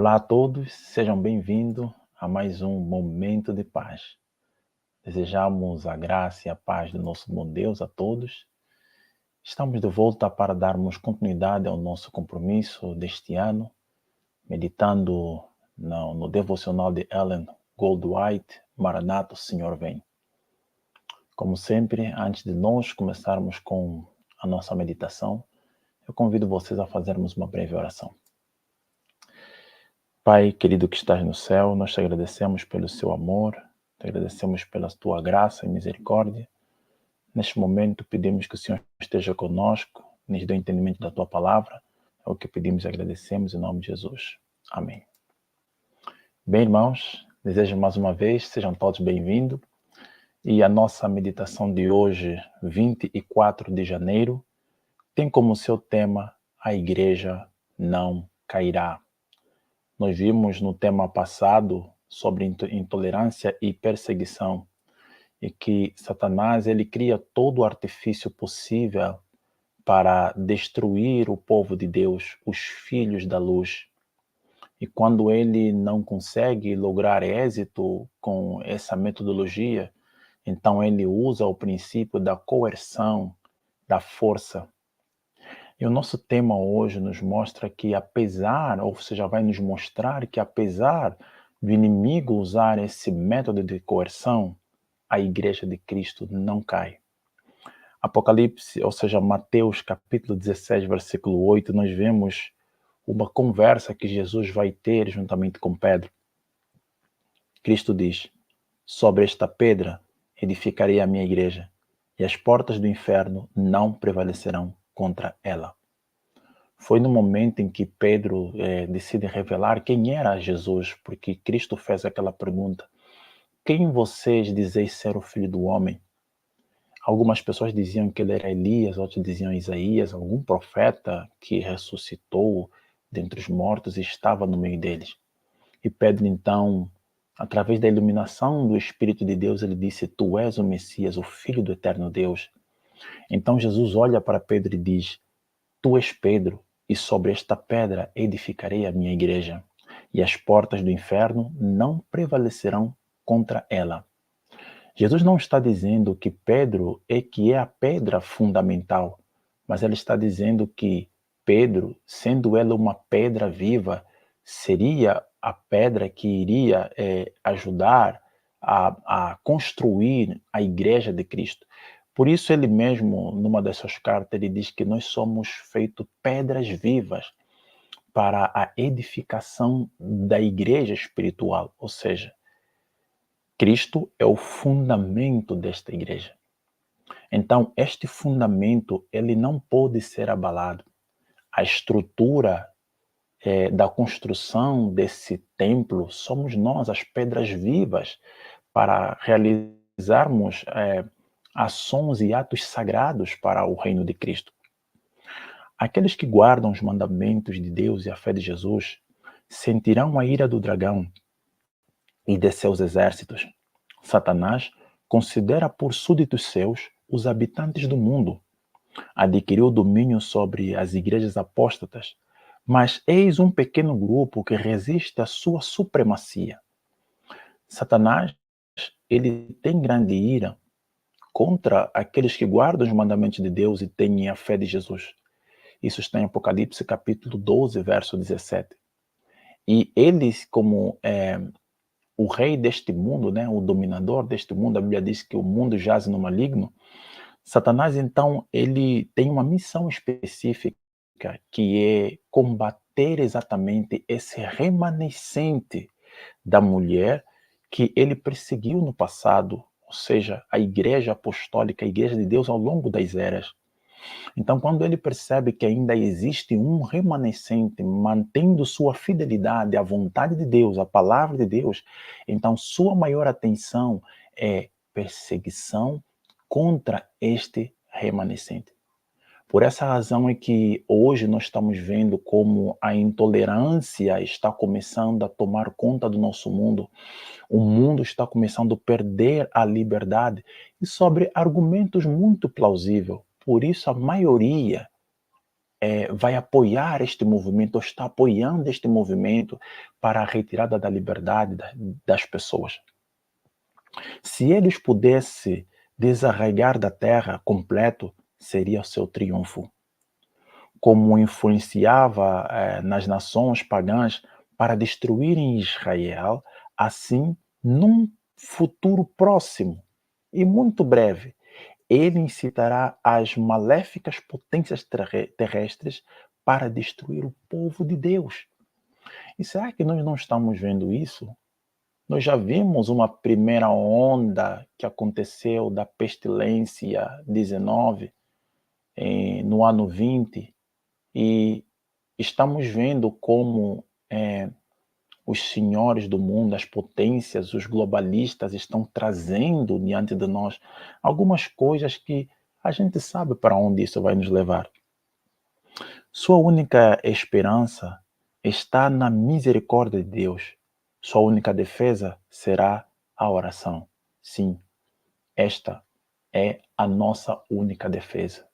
Olá a todos, sejam bem-vindos a mais um Momento de Paz. Desejamos a graça e a paz do nosso bom Deus a todos. Estamos de volta para darmos continuidade ao nosso compromisso deste ano, meditando no devocional de Ellen Goldwhite, Maranata, o Senhor vem. Como sempre, antes de nós começarmos com a nossa meditação, eu convido vocês a fazermos uma breve oração. Pai querido que estás no céu, nós te agradecemos pelo seu amor, te agradecemos pela tua graça e misericórdia. Neste momento pedimos que o Senhor esteja conosco, nos dê o entendimento da tua palavra. É o que pedimos e agradecemos em nome de Jesus. Amém. Bem, irmãos, desejo mais uma vez, sejam todos bem-vindos. E a nossa meditação de hoje, 24 de janeiro, tem como seu tema a igreja não cairá. Nós vimos no tema passado sobre intolerância e perseguição e que Satanás ele cria todo o artifício possível para destruir o povo de Deus, os filhos da luz. E quando ele não consegue lograr êxito com essa metodologia, então ele usa o princípio da coerção, da força. E o nosso tema hoje nos mostra que apesar, ou seja, vai nos mostrar que apesar do inimigo usar esse método de coerção, a igreja de Cristo não cai. Apocalipse, ou seja, Mateus capítulo 16, versículo 8, nós vemos uma conversa que Jesus vai ter juntamente com Pedro. Cristo diz: sobre esta pedra edificarei a minha igreja, e as portas do inferno não prevalecerão contra ela. Foi no momento em que Pedro decide revelar quem era Jesus, porque Cristo fez aquela pergunta: quem vocês dizeis ser o Filho do Homem? Algumas pessoas diziam que ele era Elias, outros diziam Isaías, algum profeta que ressuscitou dentre os mortos e estava no meio deles. E Pedro, então, através da iluminação do Espírito de Deus, ele disse: tu és o Messias, o Filho do eterno Deus. Então Jesus olha para Pedro e diz: tu és Pedro, e sobre esta pedra edificarei a minha igreja, e as portas do inferno não prevalecerão contra ela. Jesus não está dizendo que Pedro é a pedra fundamental, mas ele está dizendo que Pedro, sendo ela uma pedra viva, seria a pedra que iria ajudar a construir a igreja de Cristo. Por isso ele mesmo, numa dessas cartas, ele diz que nós somos feitos pedras vivas para a edificação da igreja espiritual, ou seja, Cristo é o fundamento desta igreja. Então, este fundamento, ele não pode ser abalado. A estrutura da construção desse templo somos nós, as pedras vivas, para realizarmos ações e atos sagrados para o reino de Cristo. Aqueles que guardam os mandamentos de Deus e a fé de Jesus sentirão a ira do dragão e de seus exércitos. Satanás considera por súditos seus os habitantes do mundo. Adquiriu domínio sobre as igrejas apóstatas, mas eis um pequeno grupo que resiste à sua supremacia. Satanás, ele tem grande ira contra aqueles que guardam os mandamentos de Deus e têm a fé de Jesus. Isso está em Apocalipse capítulo 12, verso 17. E eles, como o rei deste mundo, né, o dominador deste mundo, a Bíblia diz que o mundo jaz no maligno. Satanás, então, ele tem uma missão específica, que é combater exatamente esse remanescente da mulher que ele perseguiu no passado, ou seja, a igreja apostólica, a igreja de Deus ao longo das eras. Então, quando ele percebe que ainda existe um remanescente mantendo sua fidelidade à vontade de Deus, à palavra de Deus, então sua maior atenção é perseguição contra este remanescente. Por essa razão é que hoje nós estamos vendo como a intolerância está começando a tomar conta do nosso mundo. O mundo está começando a perder a liberdade e sobre argumentos muito plausíveis. Por isso a maioria vai apoiar este movimento, ou está apoiando este movimento para a retirada da liberdade das pessoas. Se eles pudessem desarraigar da terra completo, seria o seu triunfo. Como influenciava nas nações pagãs para destruírem Israel, assim, num futuro próximo e muito breve, ele incitará as maléficas potências terrestres para destruir o povo de Deus. E será que nós não estamos vendo isso? Nós já vimos uma primeira onda que aconteceu da pestilência 19 no ano 20 e estamos vendo como os senhores do mundo, as potências, os globalistas estão trazendo diante de nós algumas coisas que a gente sabe para onde isso vai nos levar. Sua única esperança está na misericórdia de Deus. Sua única defesa será a oração. Sim, esta é a nossa única defesa.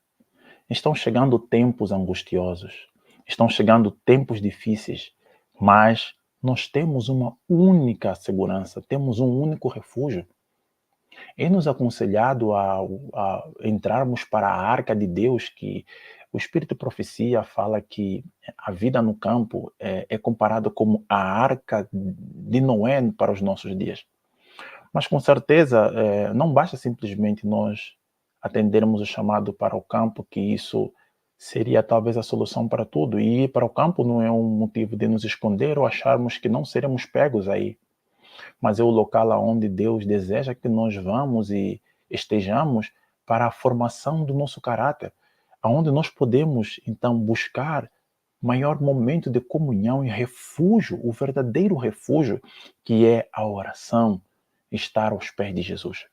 Estão chegando tempos angustiosos, estão chegando tempos difíceis, mas nós temos uma única segurança, temos um único refúgio. É-nos aconselhado a entrarmos para a arca de Deus, que o Espírito de Profecia fala que a vida no campo é comparada como a arca de Noé para os nossos dias. Mas com certeza não basta simplesmente nós atendermos o chamado para o campo, que isso seria talvez a solução para tudo. E ir para o campo não é um motivo de nos esconder ou acharmos que não seremos pegos aí, mas é o local onde Deus deseja que nós vamos e estejamos para a formação do nosso caráter, aonde nós podemos então buscar maior momento de comunhão e refúgio, o verdadeiro refúgio, que é a oração, estar aos pés de Jesus.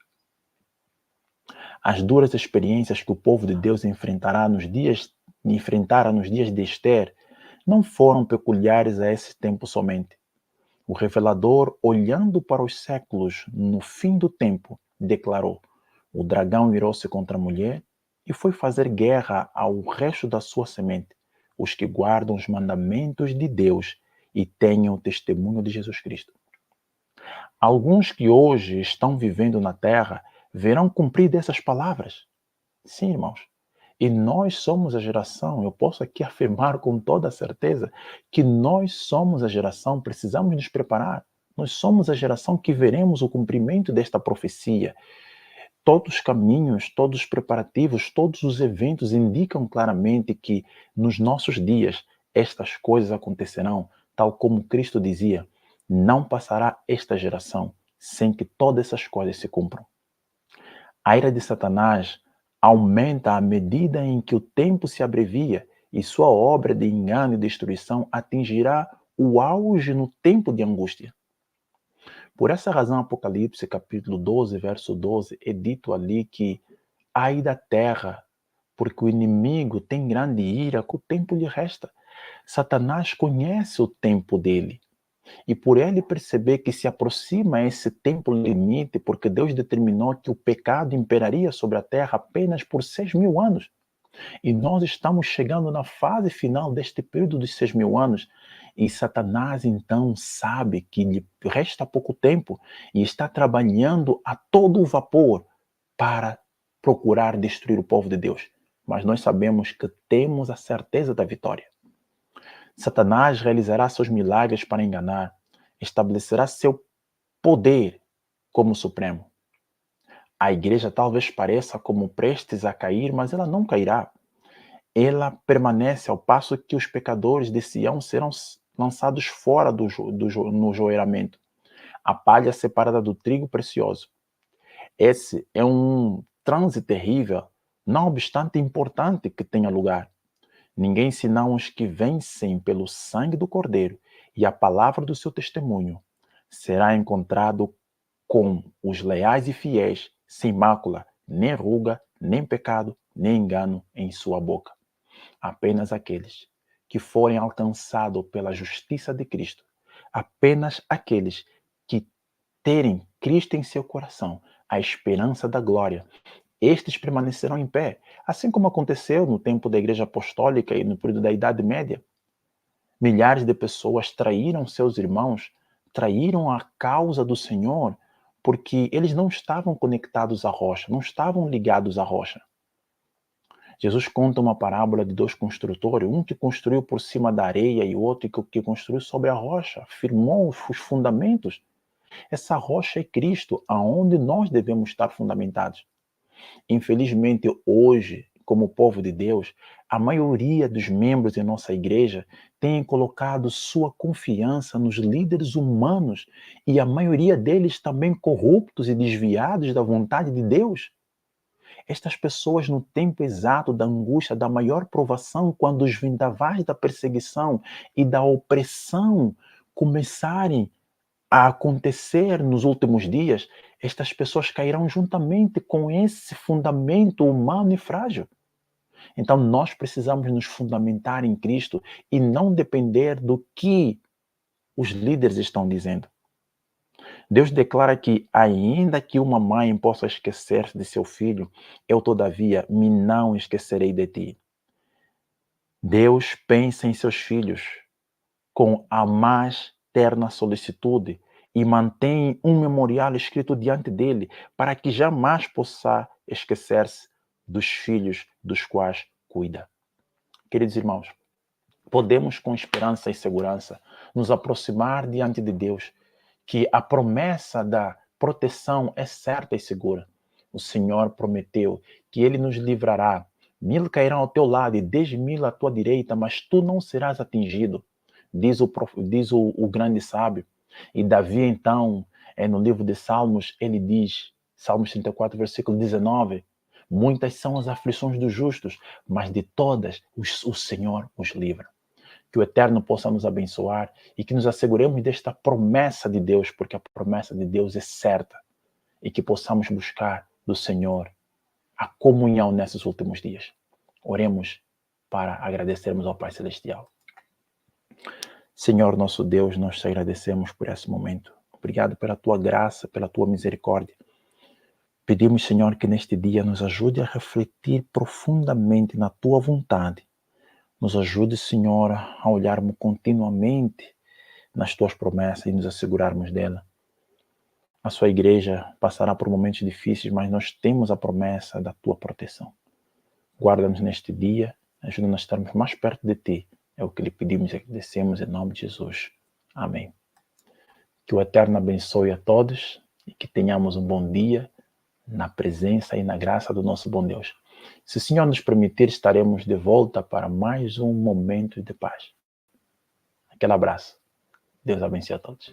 As duras experiências que o povo de Deus enfrentara nos dias de Esther não foram peculiares a esse tempo somente. O revelador, olhando para os séculos no fim do tempo, declarou: o dragão irou-se contra a mulher e foi fazer guerra ao resto da sua semente, os que guardam os mandamentos de Deus e tenham o testemunho de Jesus Cristo. Alguns que hoje estão vivendo na terra verão cumprir dessas palavras. Sim, irmãos. E nós somos a geração, eu posso aqui afirmar com toda certeza, que nós somos a geração, precisamos nos preparar. Nós somos a geração que veremos o cumprimento desta profecia. Todos os caminhos, todos os preparativos, todos os eventos indicam claramente que nos nossos dias estas coisas acontecerão, tal como Cristo dizia: não passará esta geração sem que todas essas coisas se cumpram. A ira de Satanás aumenta à medida em que o tempo se abrevia e sua obra de engano e destruição atingirá o auge no tempo de angústia. Por essa razão, Apocalipse, capítulo 12, verso 12, é dito ali que ai da terra, porque o inimigo tem grande ira, que o tempo lhe resta. Satanás conhece o tempo dele. E por ele perceber que se aproxima esse tempo limite, porque Deus determinou que o pecado imperaria sobre a terra apenas por 6.000 anos. E nós estamos chegando na fase final deste período dos 6.000 anos. E Satanás então sabe que lhe resta pouco tempo e está trabalhando a todo vapor para procurar destruir o povo de Deus. Mas nós sabemos que temos a certeza da vitória. Satanás realizará seus milagres para enganar, estabelecerá seu poder como supremo. A igreja talvez pareça como prestes a cair, mas ela não cairá. Ela permanece ao passo que os pecadores de Sião serão lançados fora no joelhamento. A palha separada do trigo precioso. Esse é um transe terrível, não obstante importante que tenha lugar. Ninguém senão os que vencem pelo sangue do Cordeiro e a palavra do seu testemunho será encontrado com os leais e fiéis, sem mácula, nem ruga, nem pecado, nem engano em sua boca. Apenas aqueles que forem alcançados pela justiça de Cristo, apenas aqueles que terem Cristo em seu coração, a esperança da glória, estes permanecerão em pé, assim como aconteceu no tempo da Igreja Apostólica e no período da Idade Média. Milhares de pessoas traíram seus irmãos, traíram a causa do Senhor, porque eles não estavam conectados à rocha, não estavam ligados à rocha. Jesus conta uma parábola de dois construtores, um que construiu por cima da areia e o outro que construiu sobre a rocha, firmou os fundamentos. Essa rocha é Cristo, aonde nós devemos estar fundamentados. Infelizmente, hoje, como povo de Deus, a maioria dos membros de nossa igreja tem colocado sua confiança nos líderes humanos e a maioria deles também corruptos e desviados da vontade de Deus. Estas pessoas, no tempo exato da angústia, da maior provação, quando os vendavais da perseguição e da opressão começarem a acontecer nos últimos dias, estas pessoas cairão juntamente com esse fundamento humano e frágil. Então nós precisamos nos fundamentar em Cristo e não depender do que os líderes estão dizendo. Deus declara que, ainda que uma mãe possa esquecer-se de seu filho, eu, todavia, me não esquecerei de ti. Deus pensa em seus filhos com a mais terna solicitude e mantém um memorial escrito diante dele para que jamais possa esquecer-se dos filhos dos quais cuida. Queridos irmãos, podemos com esperança e segurança nos aproximar diante de Deus, que a promessa da proteção é certa e segura. O Senhor prometeu que Ele nos livrará. 1000 cairão ao teu lado e 10.000 à tua direita, mas tu não serás atingido, diz o grande sábio. E Davi, então, no livro de Salmos, ele diz, Salmos 34, versículo 19, muitas são as aflições dos justos, mas de todas o Senhor os livra. Que o Eterno possa nos abençoar e que nos asseguremos desta promessa de Deus, porque a promessa de Deus é certa, e que possamos buscar do Senhor a comunhão nesses últimos dias. Oremos para agradecermos ao Pai Celestial. Senhor nosso Deus, nós te agradecemos por esse momento. Obrigado pela tua graça, pela tua misericórdia. Pedimos, Senhor, que neste dia nos ajude a refletir profundamente na tua vontade. Nos ajude, Senhor, a olharmos continuamente nas tuas promessas e nos assegurarmos dela. A sua igreja passará por momentos difíceis, mas nós temos a promessa da tua proteção. Guarda-nos neste dia, ajuda-nos a estarmos mais perto de ti. É o que lhe pedimos e agradecemos em nome de Jesus. Amém. Que o Eterno abençoe a todos e que tenhamos um bom dia na presença e na graça do nosso bom Deus. Se o Senhor nos permitir, estaremos de volta para mais um momento de paz. Aquele abraço. Deus abençoe a todos.